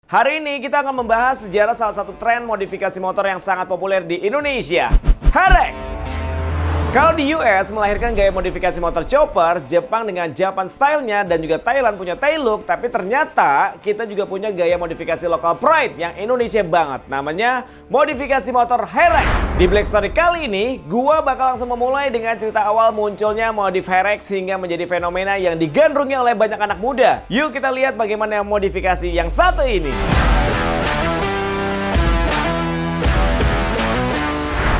Hari ini kita akan membahas sejarah salah satu tren modifikasi motor yang sangat populer di Indonesia, HRX. Kalau di US melahirkan gaya modifikasi motor chopper, Jepang dengan Japan style-nya dan juga Thailand punya tail look, tapi ternyata kita juga punya gaya modifikasi local pride yang Indonesia banget, namanya modifikasi motor HRX. Di Black Story kali ini, gua bakal langsung memulai dengan cerita awal munculnya modif HRX hingga menjadi fenomena yang digandrungi oleh banyak anak muda. Yuk kita lihat bagaimana modifikasi yang satu ini.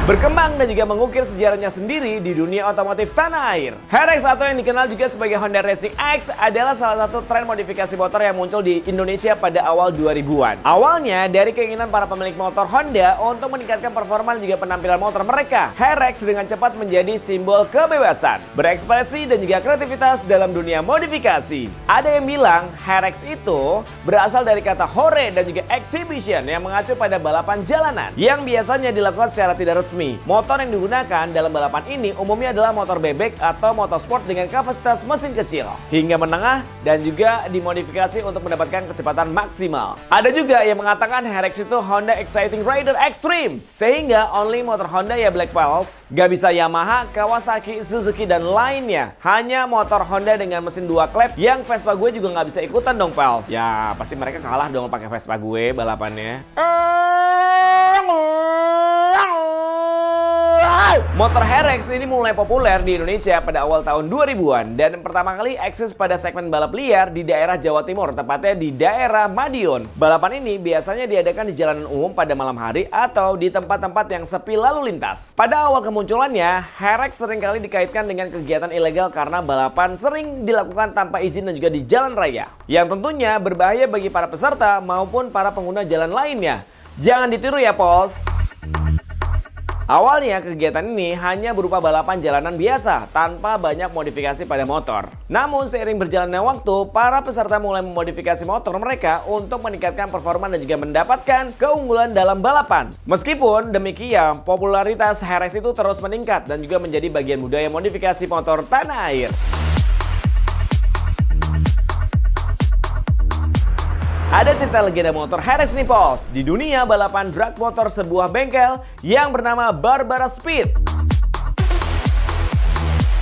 Berkembang dan juga mengukir sejarahnya sendiri di dunia otomotif tanah air. HRX atau yang dikenal juga sebagai Honda Racing X adalah salah satu tren modifikasi motor yang muncul di Indonesia pada awal 2000-an. Awalnya dari keinginan para pemilik motor Honda untuk meningkatkan performa dan juga penampilan motor mereka, HRX dengan cepat menjadi simbol kebebasan, berekspresi dan juga kreativitas dalam dunia modifikasi. Ada yang bilang HRX itu berasal dari kata hore dan juga exhibition yang mengacu pada balapan jalanan yang biasanya dilakukan secara tidak resmi. Motor yang digunakan dalam balapan ini umumnya adalah motor bebek atau motorsport dengan kapasitas mesin kecil hingga menengah dan juga dimodifikasi untuk mendapatkan kecepatan maksimal. Ada juga yang mengatakan HRX itu Honda Exciting Rider Extreme, sehingga only motor Honda ya Black Pulse, gak bisa Yamaha, Kawasaki, Suzuki dan lainnya. Hanya motor Honda dengan mesin 2 klep yang Vespa gue juga gak bisa ikutan dong Pulse. Ya pasti mereka kalah dong pakai Vespa gue balapannya. Motor HRX ini mulai populer di Indonesia pada awal tahun 2000-an dan pertama kali eksis pada segmen balap liar di daerah Jawa Timur, tepatnya di daerah Madiun. Balapan ini biasanya diadakan di jalanan umum pada malam hari atau di tempat-tempat yang sepi lalu lintas. Pada awal kemunculannya, HRX seringkali dikaitkan dengan kegiatan ilegal karena balapan sering dilakukan tanpa izin dan juga di jalan raya, yang tentunya berbahaya bagi para peserta maupun para pengguna jalan lainnya. Jangan ditiru ya, Pols. Awalnya kegiatan ini hanya berupa balapan jalanan biasa tanpa banyak modifikasi pada motor. Namun seiring berjalannya waktu, para peserta mulai memodifikasi motor mereka untuk meningkatkan performa dan juga mendapatkan keunggulan dalam balapan. Meskipun demikian, popularitas HRX itu terus meningkat dan juga menjadi bagian budaya modifikasi motor tanah air. Ada cerita legenda motor HRX nih Pol. Di dunia balapan drag motor sebuah bengkel yang bernama Barbara Speed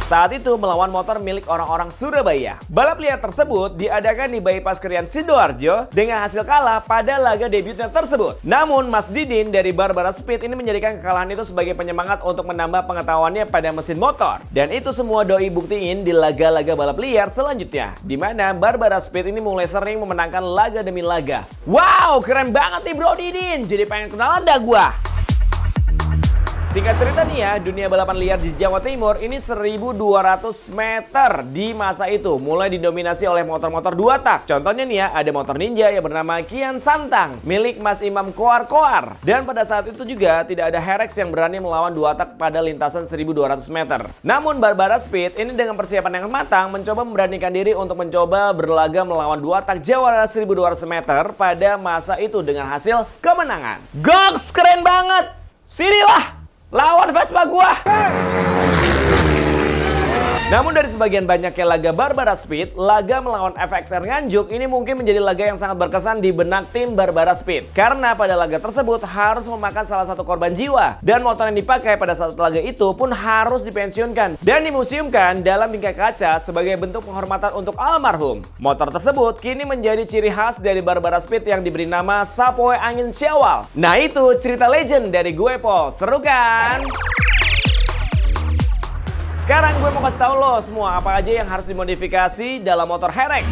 saat itu melawan motor milik orang-orang Surabaya. Balap liar tersebut diadakan di bypass Krian Sidoarjo dengan hasil kalah pada laga debutnya tersebut. Namun Mas Didin dari Barbara Speed ini menjadikan kekalahan itu sebagai penyemangat untuk menambah pengetahuannya pada mesin motor. Dan itu semua doi buktiin di laga-laga balap liar selanjutnya, di mana Barbara Speed ini mulai sering memenangkan laga demi laga. Wow, keren banget nih Bro Didin, jadi pengen kenalan dah gua. Singkat cerita nih ya, dunia balapan liar di Jawa Timur ini 1.200 meter di masa itu mulai didominasi oleh motor-motor 2 tak. Contohnya nih ya, ada motor Ninja yang bernama Kian Santang milik Mas Imam Koar-Koar. Dan pada saat itu juga tidak ada HRX yang berani melawan 2 tak pada lintasan 1.200 meter. Namun Barbara Speed ini dengan persiapan yang matang mencoba memberanikan diri untuk mencoba berlaga melawan 2 tak Jawa 1.200 meter pada masa itu dengan hasil kemenangan. Goks, keren banget! Sinilah! Lawan Vespa gua! Namun dari sebagian banyaknya laga Barbara Speed, laga melawan FXR Nganjuk ini mungkin menjadi laga yang sangat berkesan di benak tim Barbara Speed. Karena pada laga tersebut harus memakan salah satu korban jiwa. Dan motor yang dipakai pada saat laga itu pun harus dipensiunkan dan dimuseumkan dalam bingkai kaca sebagai bentuk penghormatan untuk almarhum. Motor tersebut kini menjadi ciri khas dari Barbara Speed yang diberi nama Sapoe Angin Syawal. Nah itu cerita legend dari gue Pol, seru kan? Sekarang gue mau kasih tahu lo semua apa aja yang harus dimodifikasi dalam motor HRX.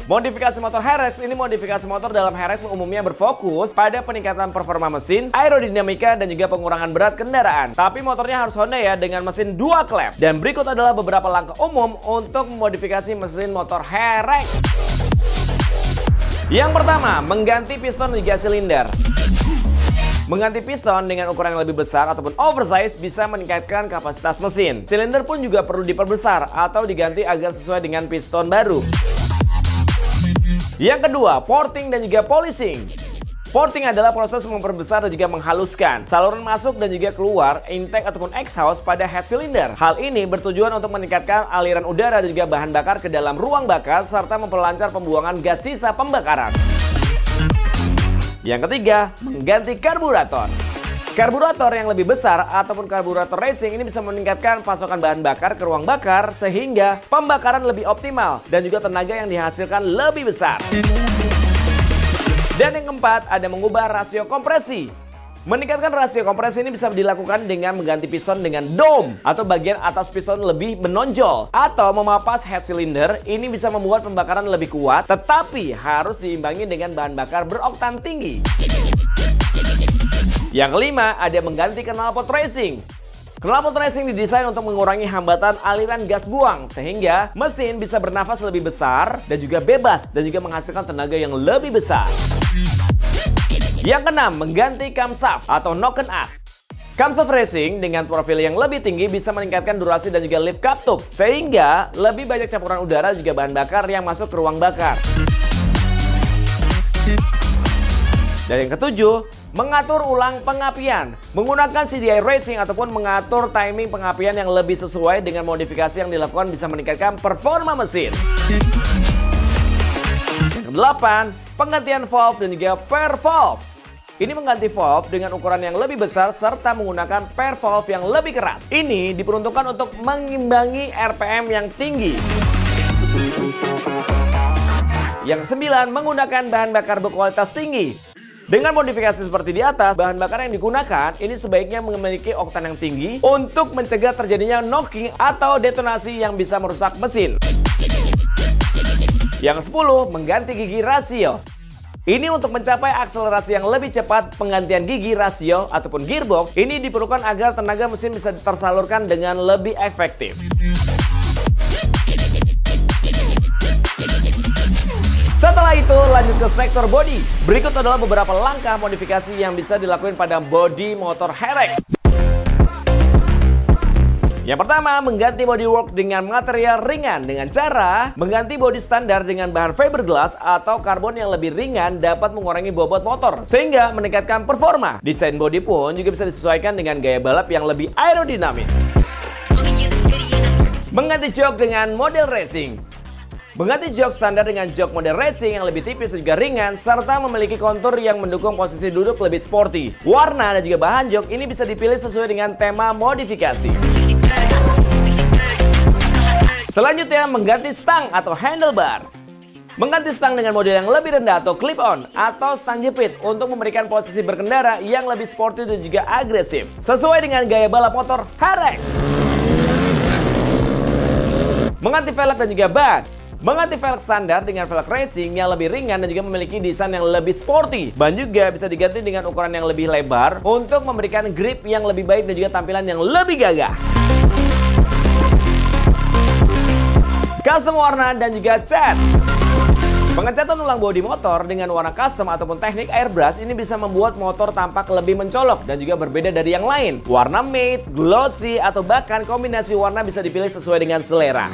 Modifikasi motor HRX ini modifikasi motor dalam HRX umumnya berfokus pada peningkatan performa mesin, aerodinamika dan juga pengurangan berat kendaraan. Tapi motornya harus Honda ya dengan mesin 2 klep. Dan berikut adalah beberapa langkah umum untuk memodifikasi mesin motor HRX. Yang pertama, mengganti piston 3 silinder. Mengganti piston dengan ukuran yang lebih besar ataupun oversize bisa meningkatkan kapasitas mesin. Silinder pun juga perlu diperbesar atau diganti agar sesuai dengan piston baru. Yang kedua, porting dan juga polishing. Porting adalah proses memperbesar dan juga menghaluskan saluran masuk dan juga keluar intake ataupun exhaust pada head cylinder. Hal ini bertujuan untuk meningkatkan aliran udara dan juga bahan bakar ke dalam ruang bakar serta memperlancar pembuangan gas sisa pembakaran. Yang ketiga, mengganti karburator. Karburator yang lebih besar ataupun karburator racing ini bisa meningkatkan pasokan bahan bakar ke ruang bakar sehingga pembakaran lebih optimal dan juga tenaga yang dihasilkan lebih besar. Dan yang keempat, ada mengubah rasio kompresi. Meningkatkan rasio kompresi ini bisa dilakukan dengan mengganti piston dengan dome atau bagian atas piston lebih menonjol atau memapas head cylinder. Ini bisa membuat pembakaran lebih kuat tetapi harus diimbangi dengan bahan bakar beroktan tinggi. Yang kelima, ada mengganti knalpot racing. Knalpot racing didesain untuk mengurangi hambatan aliran gas buang sehingga mesin bisa bernafas lebih besar dan juga bebas dan juga menghasilkan tenaga yang lebih besar. Yang keenam, mengganti camshaft atau noken as. Camshaft racing dengan profil yang lebih tinggi bisa meningkatkan durasi dan juga lift cup tube sehingga lebih banyak campuran udara dan juga bahan bakar yang masuk ke ruang bakar. Dan yang ketujuh, mengatur ulang pengapian. Menggunakan CDI Racing ataupun mengatur timing pengapian yang lebih sesuai dengan modifikasi yang dilakukan bisa meningkatkan performa mesin. Yang kedelapan, penggantian valve dan juga per valve. Ini mengganti valve dengan ukuran yang lebih besar serta menggunakan per valve yang lebih keras. Ini diperuntukkan untuk mengimbangi RPM yang tinggi. Yang kesembilan, menggunakan bahan bakar berkualitas tinggi. Dengan modifikasi seperti di atas, bahan bakar yang digunakan ini sebaiknya memiliki oktan yang tinggi untuk mencegah terjadinya knocking atau detonasi yang bisa merusak mesin. Yang 10, mengganti gigi rasio. Ini untuk mencapai akselerasi yang lebih cepat. Penggantian gigi rasio ataupun gearbox ini diperlukan agar tenaga mesin bisa tersalurkan dengan lebih efektif. Setelah itu lanjut ke sektor body. Berikut adalah beberapa langkah modifikasi yang bisa dilakukan pada bodi motor HRX. Yang pertama, mengganti bodywork dengan material ringan dengan cara mengganti bodi standar dengan bahan fiberglass atau karbon yang lebih ringan dapat mengurangi bobot motor sehingga meningkatkan performa. Desain bodi pun juga bisa disesuaikan dengan gaya balap yang lebih aerodinamis. Mengganti jok dengan model racing. Mengganti jok standar dengan jok model racing yang lebih tipis dan juga ringan serta memiliki kontur yang mendukung posisi duduk lebih sporty. Warna dan juga bahan jok ini bisa dipilih sesuai dengan tema modifikasi. Selanjutnya, mengganti stang atau handlebar. Mengganti stang dengan model yang lebih rendah atau clip-on atau stang jepit untuk memberikan posisi berkendara yang lebih sporty dan juga agresif sesuai dengan gaya balap motor HRX. Mengganti velg dan juga ban. Mengganti velg standar dengan velg racing yang lebih ringan dan juga memiliki desain yang lebih sporty. Ban juga bisa diganti dengan ukuran yang lebih lebar untuk memberikan grip yang lebih baik dan juga tampilan yang lebih gagah. Custom warna dan juga cat. Pengecatan ulang bodi motor dengan warna custom ataupun teknik airbrush ini bisa membuat motor tampak lebih mencolok dan juga berbeda dari yang lain. Warna matte, glossy, atau bahkan kombinasi warna bisa dipilih sesuai dengan selera.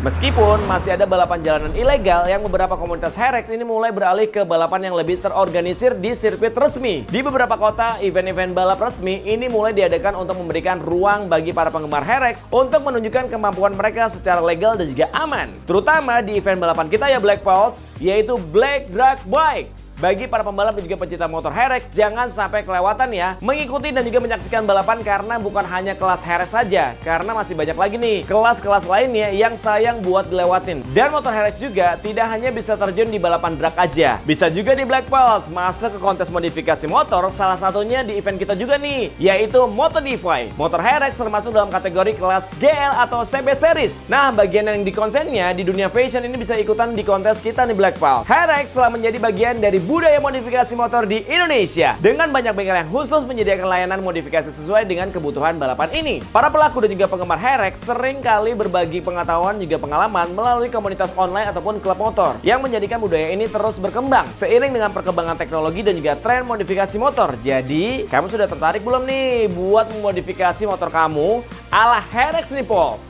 Meskipun masih ada balapan jalanan ilegal, yang beberapa komunitas HRX ini mulai beralih ke balapan yang lebih terorganisir di sirkuit resmi. Di beberapa kota, event-event balap resmi ini mulai diadakan untuk memberikan ruang bagi para penggemar HRX untuk menunjukkan kemampuan mereka secara legal dan juga aman. Terutama di event balapan kita ya Black Pulse, yaitu Black Drag Bike. Bagi para pembalap dan juga pecinta motor HRX, jangan sampai kelewatan ya mengikuti dan juga menyaksikan balapan karena bukan hanya kelas HRX saja, karena masih banyak lagi nih kelas-kelas lainnya yang sayang buat dilewatin. Dan motor HRX juga tidak hanya bisa terjun di balapan drag aja, bisa juga di Black Pulse masuk ke kontes modifikasi motor, salah satunya di event kita juga nih, yaitu MotoDify. Motor HRX termasuk dalam kategori kelas GL atau CB Series. Nah, bagian yang di konsennya di dunia fashion ini bisa ikutan di kontes kita nih Black Pulse. HRX telah menjadi bagian dari budaya modifikasi motor di Indonesia dengan banyak bengkel yang khusus menyediakan layanan modifikasi sesuai dengan kebutuhan balapan ini. Para pelaku dan juga penggemar HRX sering kali berbagi pengetahuan juga pengalaman melalui komunitas online ataupun klub motor yang menjadikan budaya ini terus berkembang seiring dengan perkembangan teknologi dan juga tren modifikasi motor. Jadi, kamu sudah tertarik belum nih buat memodifikasi motor kamu ala HRX nih, Pulse?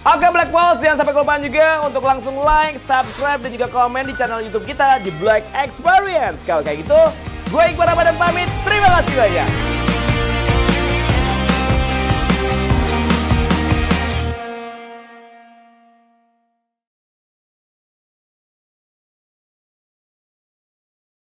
Oke Black Balls, jangan sampai kelupaan juga untuk langsung like, subscribe, dan juga komen di channel YouTube kita di Black Experience. Kalau kayak gitu, gue Iqbal Ramadan pamit. Terima kasih banyak.